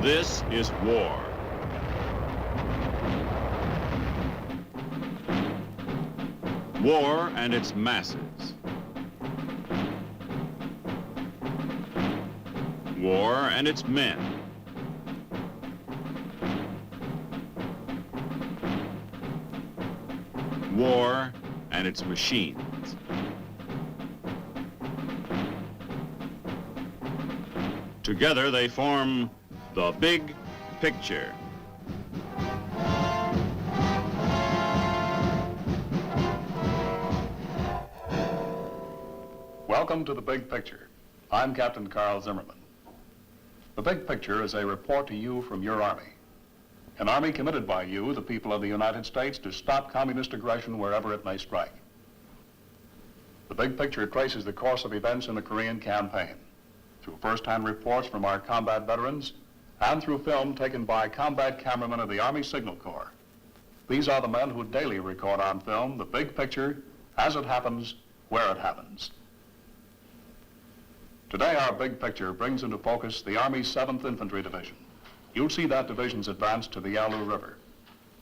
This is war. War and its masses. War and its men. War and its machines. Together they form the big picture. Welcome to the Big Picture. I'm Captain Carl Zimmerman. The Big Picture is a report to you from your Army. An Army committed by you, the people of the United States, to stop communist aggression wherever it may strike. The Big Picture traces the course of events in the Korean campaign through first-hand reports from our combat veterans and through film taken by combat cameramen of the Army Signal Corps. These are the men who daily record on film the big picture as it happens, where it happens. Today, our big picture brings into focus the Army's 7th Infantry Division. You'll see that division's advance to the Yalu River,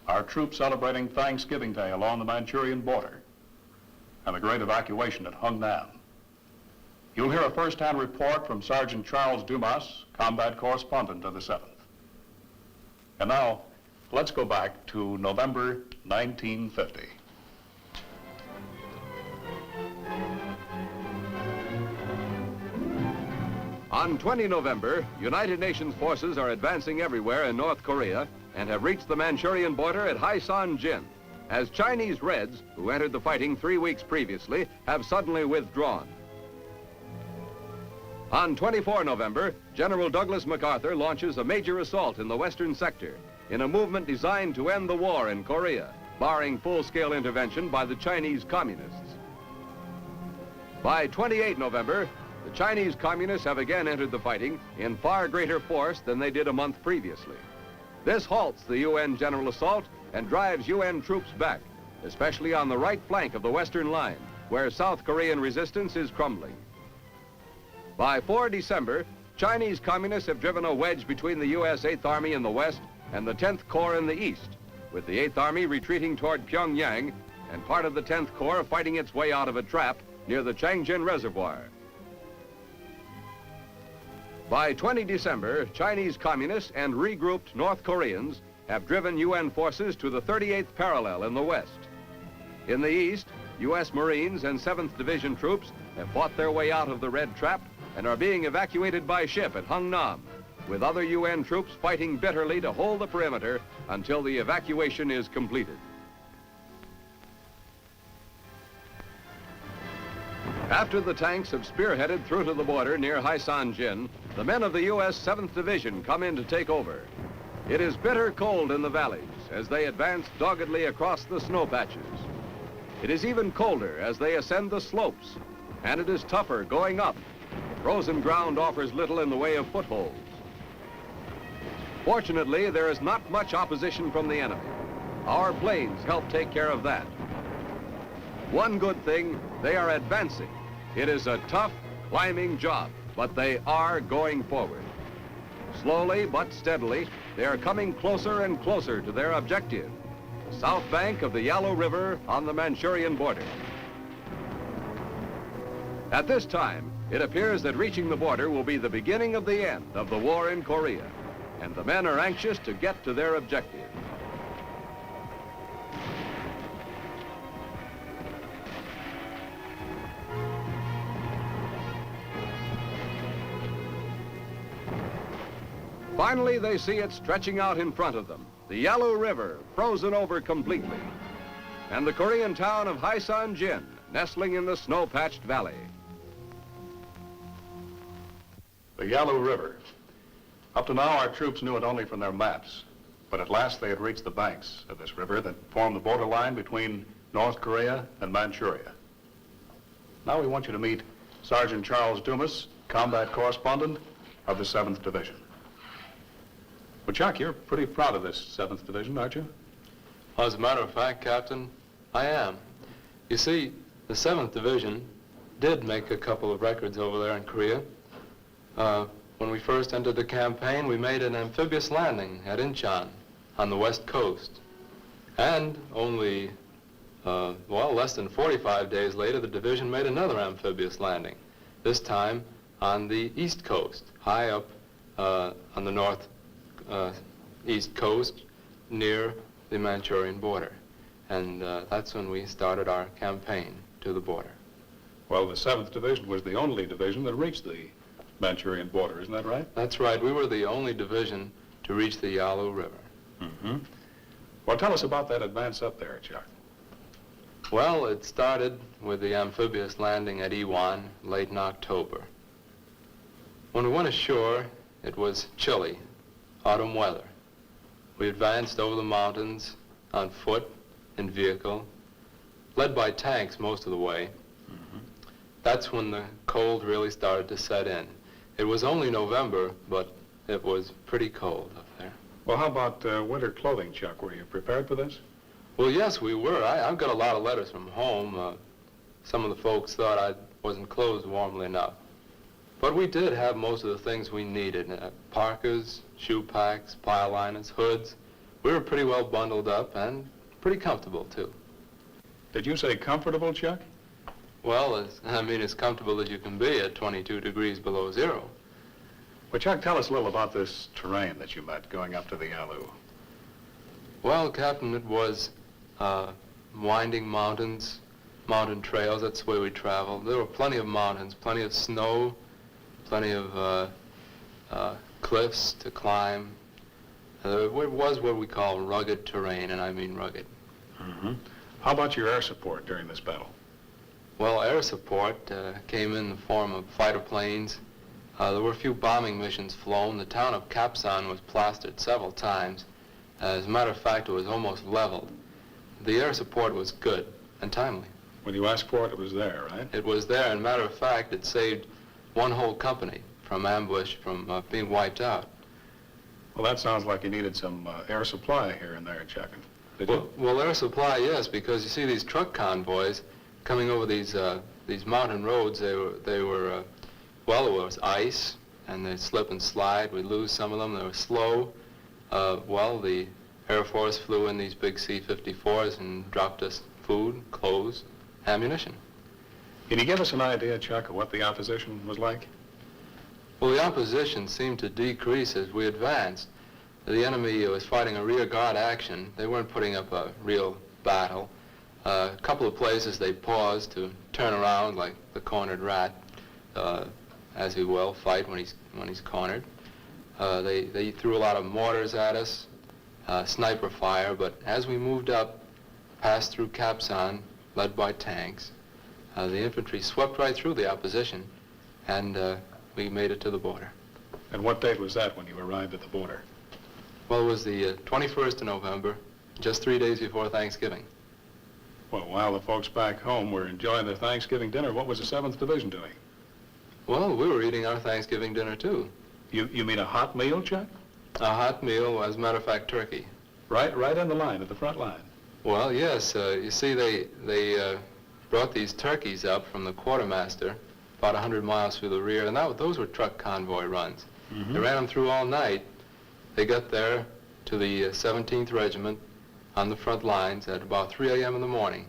our troops celebrating Thanksgiving Day along the Manchurian border, and the great evacuation at Hungnam. You'll hear a first-hand report from Sergeant Charles Dumas, combat correspondent of the 7th. And now, let's go back to November 1950. On 20 November, United Nations forces are advancing everywhere in North Korea and have reached the Manchurian border at Haisan-jin, as Chinese Reds, who entered the fighting 3 weeks previously, have suddenly withdrawn. On 24 November, General Douglas MacArthur launches a major assault in the western sector in a movement designed to end the war in Korea, barring full-scale intervention by the Chinese Communists. By 28 November, the Chinese Communists have again entered the fighting in far greater force than they did a month previously. This halts the UN general assault and drives UN troops back, especially on the right flank of the western line, where South Korean resistance is crumbling. By 4 December, Chinese Communists have driven a wedge between the U.S. 8th Army in the west and the 10th Corps in the east, with the 8th Army retreating toward Pyongyang and part of the 10th Corps fighting its way out of a trap near the Changjin Reservoir. By 20 December, Chinese Communists and regrouped North Koreans have driven UN forces to the 38th parallel in the west. In the east, U.S. Marines and 7th Division troops have fought their way out of the Red Trap and are being evacuated by ship at Hungnam, with other UN troops fighting bitterly to hold the perimeter until the evacuation is completed. After the tanks have spearheaded through to the border near Haisan-jin, the men of the U.S. 7th Division come in to take over. It is bitter cold in the valleys as they advance doggedly across the snow patches. It is even colder as they ascend the slopes, and it is tougher going up. Frozen ground offers little in the way of footholds. Fortunately, there is not much opposition from the enemy. Our planes help take care of that. One good thing, they are advancing. It is a tough, climbing job, but they are going forward. Slowly but steadily, they are coming closer and closer to their objective, the south bank of the Yalu River on the Manchurian border. At this time, it appears that reaching the border will be the beginning of the end of the war in Korea, and the men are anxious to get to their objective. Finally, they see it stretching out in front of them, the Yalu River, frozen over completely, and the Korean town of Haisan-jin, nestling in the snow-patched valley. The Yalu River. Up to now, our troops knew it only from their maps, but at last they had reached the banks of this river that form the borderline between North Korea and Manchuria. Now we want you to meet Sergeant Charles Dumas, combat correspondent of the 7th Division. Well, Chuck, you're pretty proud of this 7th Division, aren't you? Well, as a matter of fact, Captain, I am. You see, the 7th Division did make a couple of records over there in Korea. when we first entered the campaign, we made an amphibious landing at Incheon on the west coast. And only, less than 45 days later, the division made another amphibious landing, this time on the east coast, high up on the north east coast near the Manchurian border. And that's when we started our campaign to the border. Well, the 7th Division was the only division that reached the Manchurian border, isn't that right? That's right. We were the only division to reach the Yalu River. Mm-hmm. Well, tell us about that advance up there, Chuck. Well, it started with the amphibious landing at Iwan late in October. When we went ashore, it was chilly, autumn weather. We advanced over the mountains on foot, in vehicle, led by tanks most of the way. Mm-hmm. That's when the cold really started to set in. It was only November, but it was pretty cold up there. Well, how about winter clothing, Chuck? Were you prepared for this? Well, yes, we were. I've got a lot of letters from home. Some of the folks thought I wasn't clothed warmly enough. But we did have most of the things we needed. Parkas, shoe packs, pile liners, hoods. We were pretty well bundled up and pretty comfortable, too. Did you say comfortable, Chuck? Well, as comfortable as you can be at 22 degrees below zero. Well, Chuck, tell us a little about this terrain that you met going up to the Yalu. Well, Captain, it was winding mountains, mountain trails. That's the way we traveled. There were plenty of mountains, plenty of snow, plenty of cliffs to climb. It was what we call rugged terrain, and I mean rugged. Mm-hmm. How about your air support during this battle? Well, air support came in the form of fighter planes. There were a few bombing missions flown. The town of Kapsan was plastered several times. As a matter of fact, it was almost leveled. The air support was good and timely. When you asked for it, it was there, right? It was there, and matter of fact, it saved one whole company from ambush, from being wiped out. Well, that sounds like you needed some air supply here and there, Chuck. Did you? Well, air supply, yes, because you see these truck convoys coming over these mountain roads. There was ice, and they'd slip and slide. We'd lose some of them. They were slow. The Air Force flew in these big C-54s and dropped us food, clothes, ammunition. Can you give us an idea, Chuck, of what the opposition was like? Well, the opposition seemed to decrease as we advanced. The enemy was fighting a rear guard action. They weren't putting up a real battle. A couple of places they paused to turn around like the cornered rat, as he will fight when he's cornered. They threw a lot of mortars at us, sniper fire, but as we moved up, passed through Kapsan, led by tanks, the infantry swept right through the opposition, and we made it to the border. And what date was that when you arrived at the border? Well, it was the 21st of November, just 3 days before Thanksgiving. Well, while the folks back home were enjoying their Thanksgiving dinner, what was the 7th Division doing? Well, we were eating our Thanksgiving dinner, too. You mean a hot meal, Chuck? A hot meal, as a matter of fact, turkey. Right in the line, at the front line. Well, yes. You see, they brought these turkeys up from the quartermaster about 100 miles through the rear, and those were truck convoy runs. Mm-hmm. They ran them through all night. They got there to the 17th Regiment on the front lines at about 3 a.m. in the morning.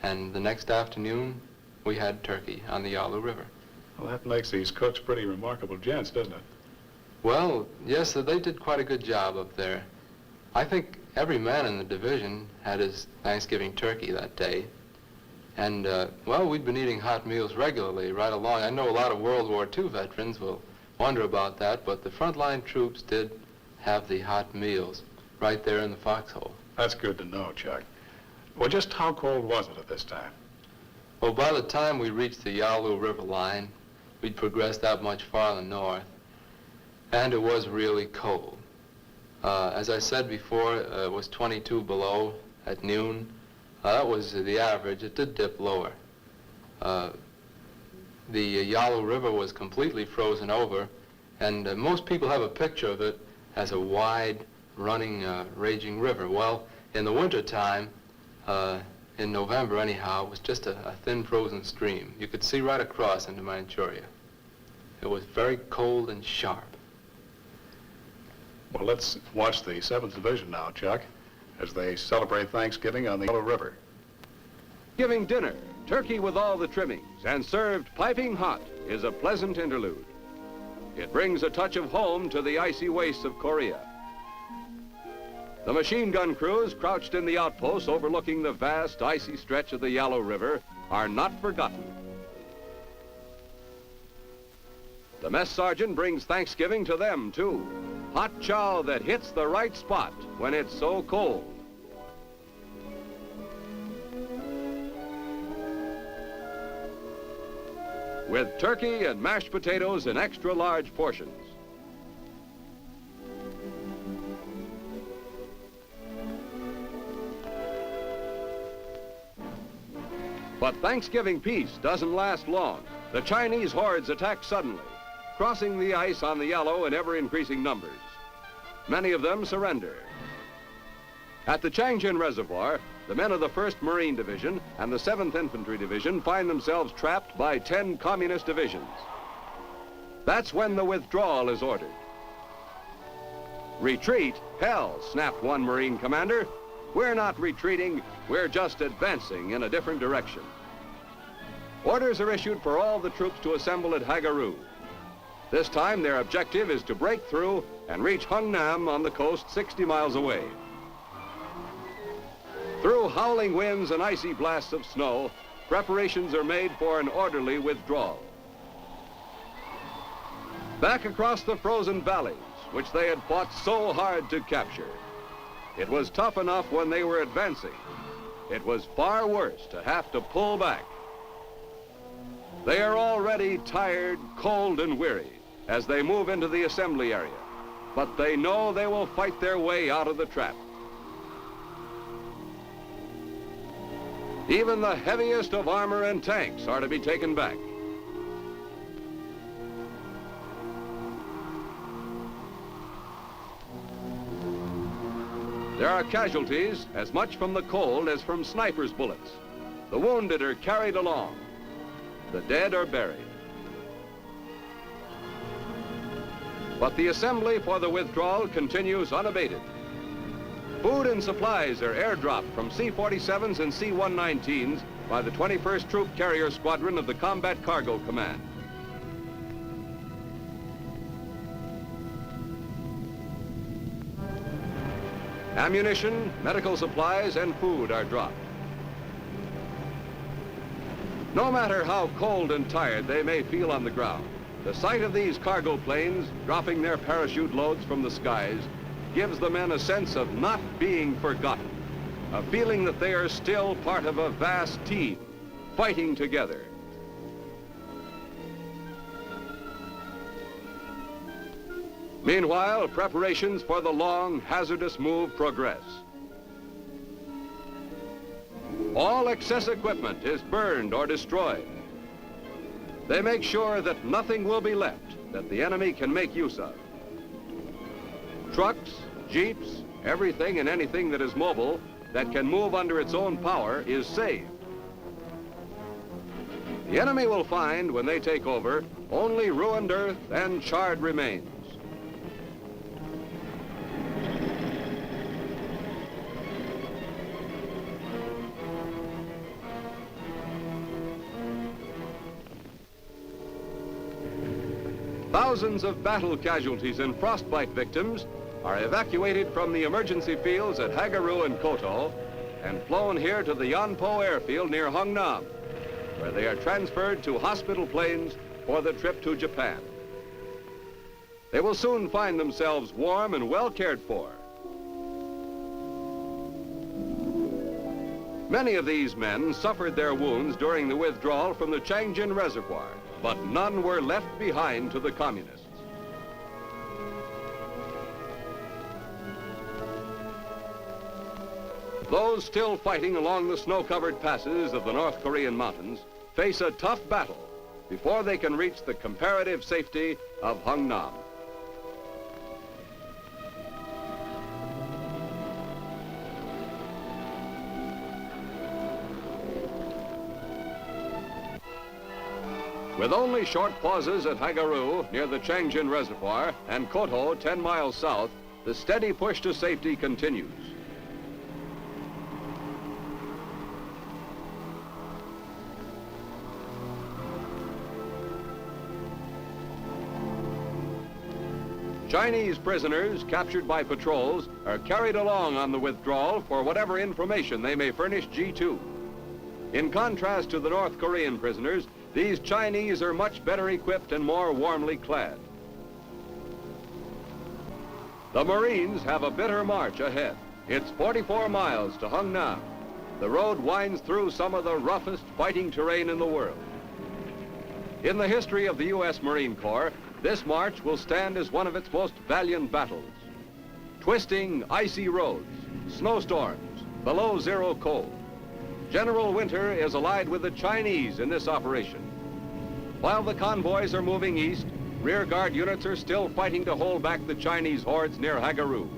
And the next afternoon, we had turkey on the Yalu River. Well, that makes these cooks pretty remarkable gents, doesn't it? Well, yes, they did quite a good job up there. I think every man in the division had his Thanksgiving turkey that day. And, we'd been eating hot meals regularly right along. I know a lot of World War II veterans will wonder about that, but the frontline troops did have the hot meals right there in the foxhole. That's good to know, Chuck. Well, just how cold was it at this time? Well, by the time we reached the Yalu River line, we'd progressed that much farther north, and it was really cold. As I said before, it was 22 below at noon. That was the average. It did dip lower. The Yalu River was completely frozen over, and most people have a picture of it as a wide, running, raging river. Well, in the wintertime, in November anyhow, it was just a thin frozen stream. You could see right across into Manchuria. It was very cold and sharp. Well, let's watch the 7th Division now, Chuck, as they celebrate Thanksgiving on the Yalu River. Giving dinner, turkey with all the trimmings, and served piping hot is a pleasant interlude. It brings a touch of home to the icy wastes of Korea. The machine gun crews crouched in the outposts overlooking the vast icy stretch of the Yalu River are not forgotten. The mess sergeant brings Thanksgiving to them, too. Hot chow that hits the right spot when it's so cold. With turkey and mashed potatoes in extra large portions. But Thanksgiving peace doesn't last long. The Chinese hordes attack suddenly, crossing the ice on the Yalu in ever-increasing numbers. Many of them surrender. At the Changjin Reservoir, the men of the 1st Marine Division and the 7th Infantry Division find themselves trapped by 10 communist divisions. That's when the withdrawal is ordered. Retreat? Hell, snapped one Marine commander. We're not retreating, we're just advancing in a different direction. Orders are issued for all the troops to assemble at Hagaru. This time their objective is to break through and reach Hungnam on the coast 60 miles away. Through howling winds and icy blasts of snow, preparations are made for an orderly withdrawal. Back across the frozen valleys, which they had fought so hard to capture. It was tough enough when they were advancing. It was far worse to have to pull back. They are already tired, cold, and weary as they move into the assembly area, but they know they will fight their way out of the trap. Even the heaviest of armor and tanks are to be taken back. There are casualties as much from the cold as from snipers' bullets. The wounded are carried along. The dead are buried. But the assembly for the withdrawal continues unabated. Food and supplies are airdropped from C-47s and C-119s by the 21st Troop Carrier Squadron of the Combat Cargo Command. Ammunition, medical supplies, and food are dropped. No matter how cold and tired they may feel on the ground, the sight of these cargo planes dropping their parachute loads from the skies gives the men a sense of not being forgotten, a feeling that they are still part of a vast team, fighting together. Meanwhile, preparations for the long, hazardous move progress. All excess equipment is burned or destroyed. They make sure that nothing will be left that the enemy can make use of. Trucks, jeeps, everything and anything that is mobile that can move under its own power is saved. The enemy will find, when they take over, only ruined earth and charred remains. Thousands of battle casualties and frostbite victims are evacuated from the emergency fields at Hagaru and Koto and flown here to the Yonpo airfield near Hungnam, where they are transferred to hospital planes for the trip to Japan. They will soon find themselves warm and well cared for. Many of these men suffered their wounds during the withdrawal from the Changjin Reservoir, but none were left behind to the communists. Those still fighting along the snow-covered passes of the North Korean mountains face a tough battle before they can reach the comparative safety of Hungnam. With only short pauses at Hagaru near the Changjin Reservoir and Koto 10 miles south, the steady push to safety continues. Chinese prisoners captured by patrols are carried along on the withdrawal for whatever information they may furnish G2. In contrast to the North Korean prisoners, these Chinese are much better equipped and more warmly clad. The Marines have a bitter march ahead. It's 44 miles to Hungnam. The road winds through some of the roughest fighting terrain in the world. In the history of the U.S. Marine Corps, this march will stand as one of its most valiant battles. Twisting, icy roads, snowstorms, below zero cold. General Winter is allied with the Chinese in this operation. While the convoys are moving east, rear guard units are still fighting to hold back the Chinese hordes near Hagaru.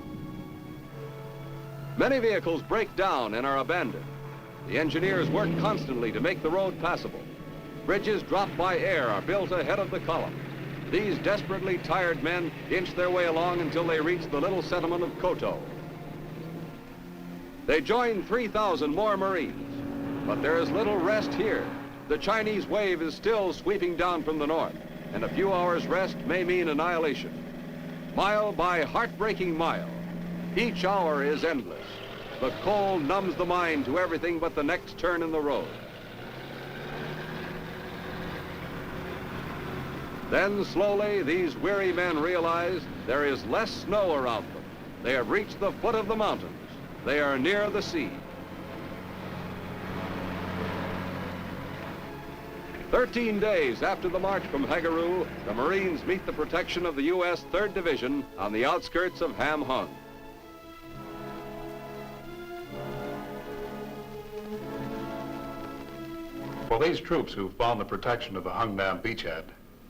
Many vehicles break down and are abandoned. The engineers work constantly to make the road passable. Bridges dropped by air are built ahead of the column. These desperately tired men inch their way along until they reach the little settlement of Koto. They join 3,000 more Marines, but there is little rest here. The Chinese wave is still sweeping down from the north, and a few hours' rest may mean annihilation. Mile by heartbreaking mile, each hour is endless. The cold numbs the mind to everything but the next turn in the road. Then slowly, these weary men realize there is less snow around them. They have reached the foot of the mountains. They are near the sea. 13 days after the march from Hagaru, the Marines meet the protection of the U.S. 3rd Division on the outskirts of Ham Hung. For these troops who found the protection of the Hungnam beachhead,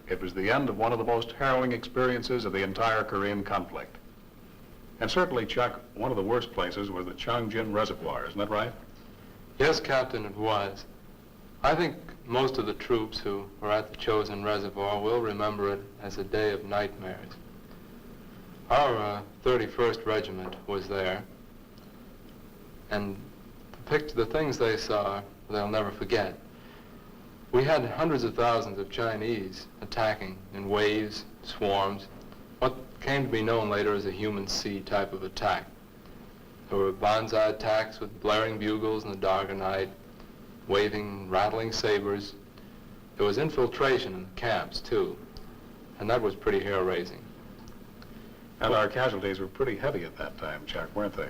it was the end of one of the most harrowing experiences of the entire Korean conflict. And certainly, Chuck, one of the worst places was the Changjin Reservoir, isn't that right? Yes, Captain, it was. I think most of the troops who were at the chosen reservoir will remember it as a day of nightmares. Our 31st Regiment was there, and the things they saw, they'll never forget. We had hundreds of thousands of Chinese attacking in waves, swarms, what came to be known later as a human sea type of attack. There were banzai attacks with blaring bugles in the dark of night, waving, rattling sabers. There was infiltration in the camps, too, and that was pretty hair-raising. And our casualties were pretty heavy at that time, Chuck, weren't they?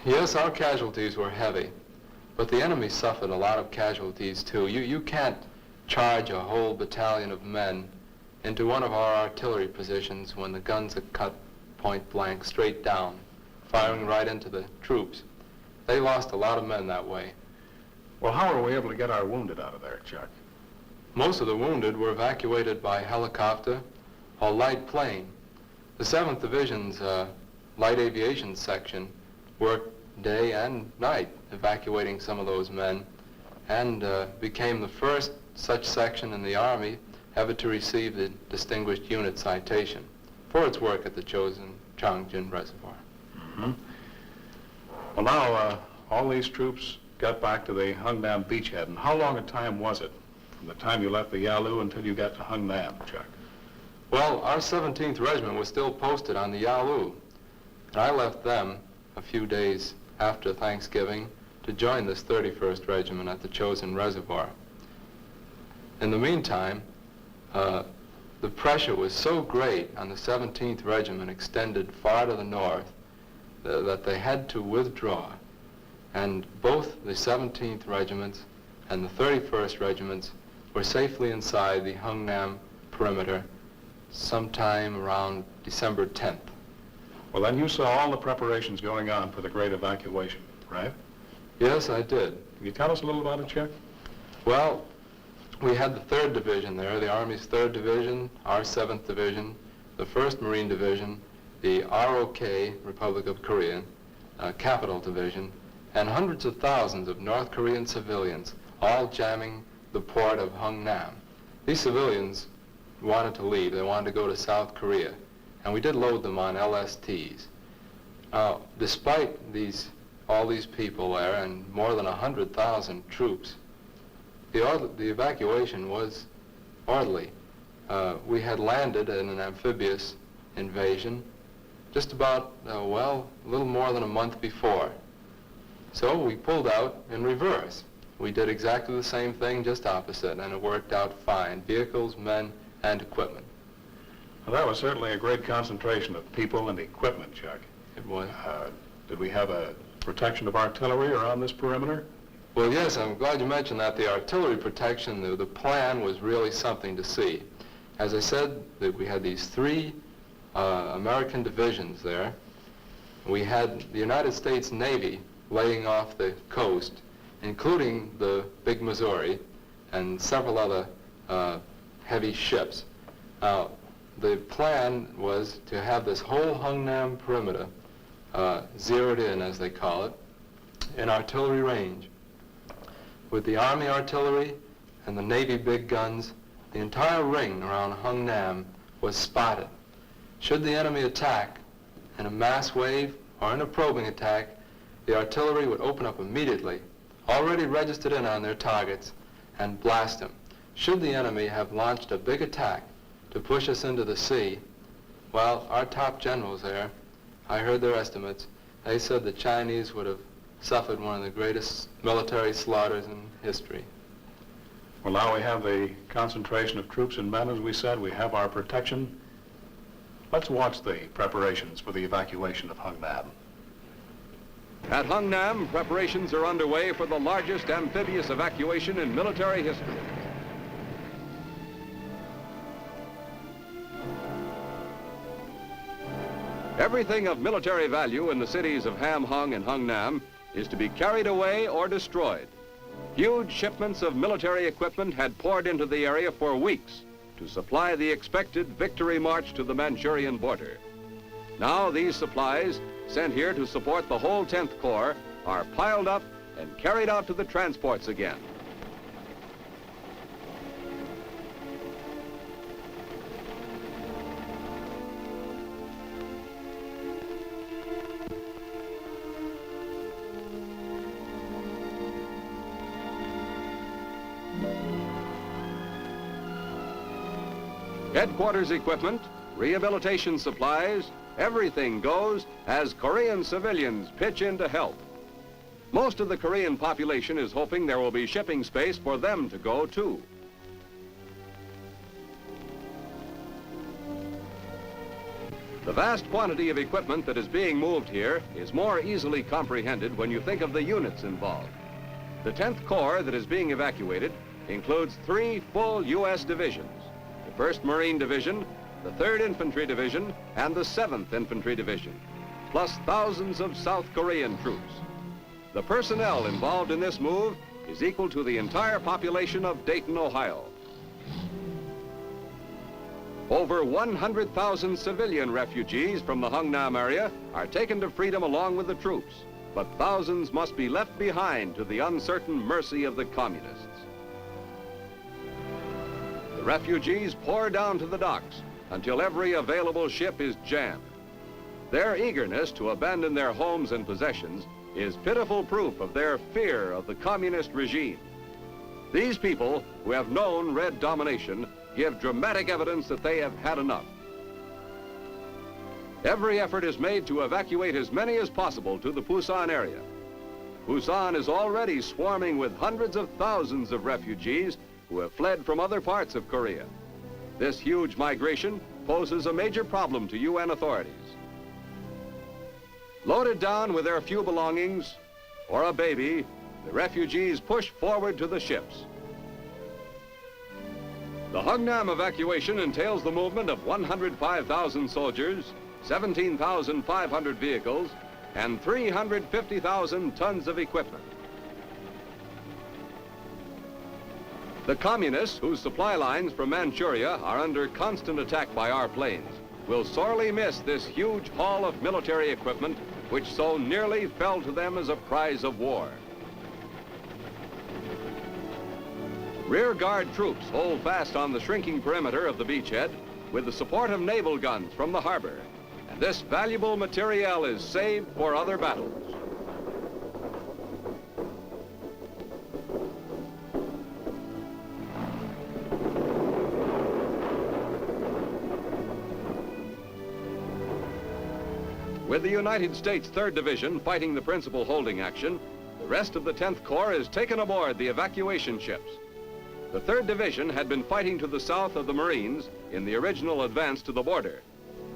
Yes, our casualties were heavy, but the enemy suffered a lot of casualties, too. You can't charge a whole battalion of men into one of our artillery positions when the guns are cut point blank straight down, firing right into the troops. They lost a lot of men that way. Well, how were we able to get our wounded out of there, Chuck? Most of the wounded were evacuated by helicopter or light plane. The 7th Division's light aviation section worked day and night evacuating some of those men, and became the first such section in the Army ever to receive the Distinguished Unit Citation for its work at the chosen Changjin Reservoir. Mm-hmm. Well, now, all these troops got back to the Hungnam beachhead, and how long a time was it from the time you left the Yalu until you got to Hungnam, Chuck? Well, our 17th Regiment was still posted on the Yalu, and I left them a few days after Thanksgiving to join this 31st Regiment at the chosen reservoir. In the meantime, the pressure was so great on the 17th Regiment extended far to the north that they had to withdraw. And both the 17th Regiments and the 31st Regiments were safely inside the Hungnam perimeter sometime around December 10th. Well, then you saw all the preparations going on for the great evacuation, right? Yes, I did. Can you tell us a little about it, Chuck? Well, we had the 3rd Division there, the Army's 3rd Division, our 7th Division, the 1st Marine Division, the ROK, Republic of Korea, Capital Division, and hundreds of thousands of North Korean civilians all jamming the port of Hungnam. these civilians wanted to leave. They wanted to go to South Korea. And we did load them on LSTs. Despite all these people there and more than 100,000 troops, the evacuation was orderly. We had landed in an amphibious invasion just about, well, a little more than a month before. So we pulled out in reverse. We did exactly the same thing, just opposite, and it worked out fine. Vehicles, men, and equipment. Well, that was certainly a great concentration of people and equipment, Chuck. It was. Did we have a protection of artillery around this perimeter? Well, yes, I'm glad you mentioned that. The artillery protection, the plan was really something to see. As I said, that we had these 3 American divisions there. We had the United States Navy laying off the coast, including the big Missouri and several other heavy ships. Now, the plan was to have this whole Hungnam perimeter zeroed in, as they call it, in artillery range. With the Army artillery and the Navy big guns, the entire ring around Hungnam was spotted. Should the enemy attack in a mass wave or in a probing attack, the artillery would open up immediately, already registered in on their targets, and blast them. Should the enemy have launched a big attack to push us into the sea, well, our top generals there, I heard their estimates, they said the Chinese would have suffered one of the greatest military slaughters in history. Well, now we have the concentration of troops and men, as we said. We have our protection. Let's watch the preparations for the evacuation of Hungnam. At Hungnam, preparations are underway for the largest amphibious evacuation in military history. Everything of military value in the cities of Ham Hung and Hungnam is to be carried away or destroyed. Huge shipments of military equipment had poured into the area for weeks to supply the expected victory march to the Manchurian border. Now these supplies, sent here to support the whole 10th Corps, are piled up and carried out to the transports again. Headquarters equipment, rehabilitation supplies, everything goes as Korean civilians pitch in to help. Most of the Korean population is hoping there will be shipping space for them to go too. The vast quantity of equipment that is being moved here is more easily comprehended when you think of the units involved. The 10th Corps that is being evacuated includes 3 full U.S. divisions. The 1st Marine Division, the 3rd Infantry Division, and the 7th Infantry Division, plus thousands of South Korean troops. The personnel involved in this move is equal to the entire population of Dayton, Ohio. Over 100,000 civilian refugees from the Hungnam area are taken to freedom along with the troops, but thousands must be left behind to the uncertain mercy of the communists. The refugees pour down to the docks until every available ship is jammed. Their eagerness to abandon their homes and possessions is pitiful proof of their fear of the communist regime. These people, who have known red domination, give dramatic evidence that they have had enough. Every effort is made to evacuate as many as possible to the Busan area. Busan is already swarming with hundreds of thousands of refugees who have fled from other parts of Korea. This huge migration poses a major problem to UN authorities. Loaded down with their few belongings or a baby, the refugees push forward to the ships. The Hungnam evacuation entails the movement of 105,000 soldiers, 17,500 vehicles, and 350,000 tons of equipment. The communists, whose supply lines from Manchuria are under constant attack by our planes, will sorely miss this huge haul of military equipment which so nearly fell to them as a prize of war. Rear guard troops hold fast on the shrinking perimeter of the beachhead with the support of naval guns from the harbor. And this valuable material is saved for other battles. With the United States 3rd Division fighting the principal holding action, the rest of the 10th Corps is taken aboard the evacuation ships. The 3rd Division had been fighting to the south of the Marines in the original advance to the border.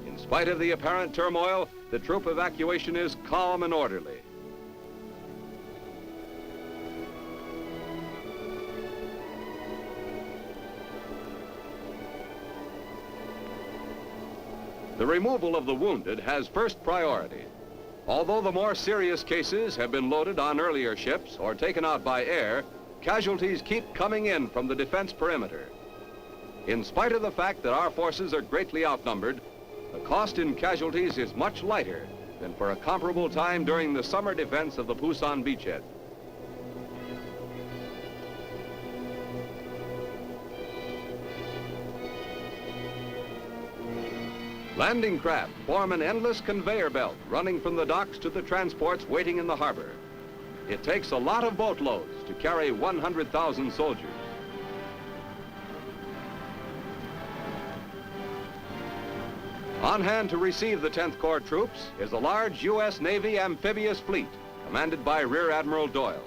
In spite of the apparent turmoil, the troop evacuation is calm and orderly. The removal of the wounded has first priority. Although the more serious cases have been loaded on earlier ships or taken out by air, casualties keep coming in from the defense perimeter. In spite of the fact that our forces are greatly outnumbered, the cost in casualties is much lighter than for a comparable time during the summer defense of the Pusan beachhead. Landing craft form an endless conveyor belt running from the docks to the transports waiting in the harbor. It takes a lot of boatloads to carry 100,000 soldiers. On hand to receive the 10th Corps troops is a large U.S. Navy amphibious fleet commanded by Rear Admiral Doyle.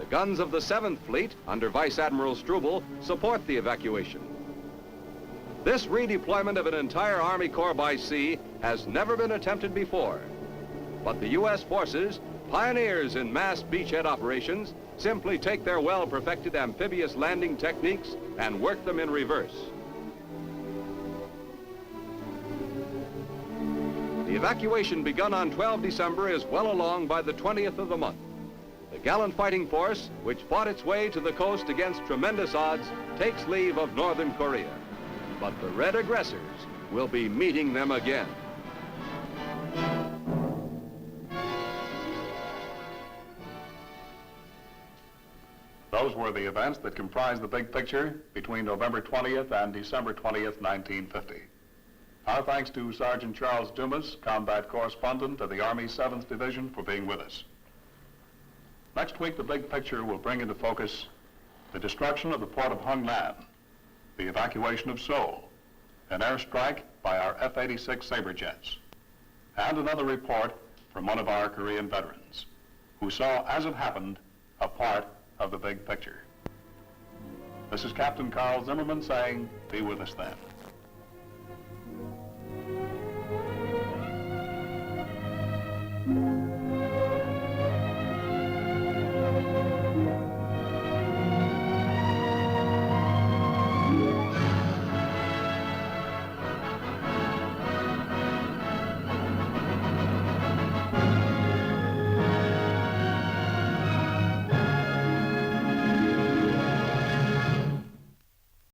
The guns of the 7th Fleet under Vice Admiral Struble support the evacuation. This redeployment of an entire Army Corps by sea has never been attempted before. But the U.S. forces, pioneers in mass beachhead operations, simply take their well-perfected amphibious landing techniques and work them in reverse. The evacuation begun on 12 December is well along by the 20th of the month. The gallant fighting force, which fought its way to the coast against tremendous odds, takes leave of Northern Korea. But the red aggressors will be meeting them again. Those were the events that comprised the big picture between November 20th and December 20th, 1950. Our thanks to Sergeant Charles Dumas, combat correspondent of the Army 7th Division, for being with us. Next week, the big picture will bring into focus the destruction of the port of Hungnam, the evacuation of Seoul, an airstrike by our F-86 Sabre jets, and another report from one of our Korean veterans who saw, as it happened, a part of the big picture. This is Captain Carl Zimmerman saying, be with us then.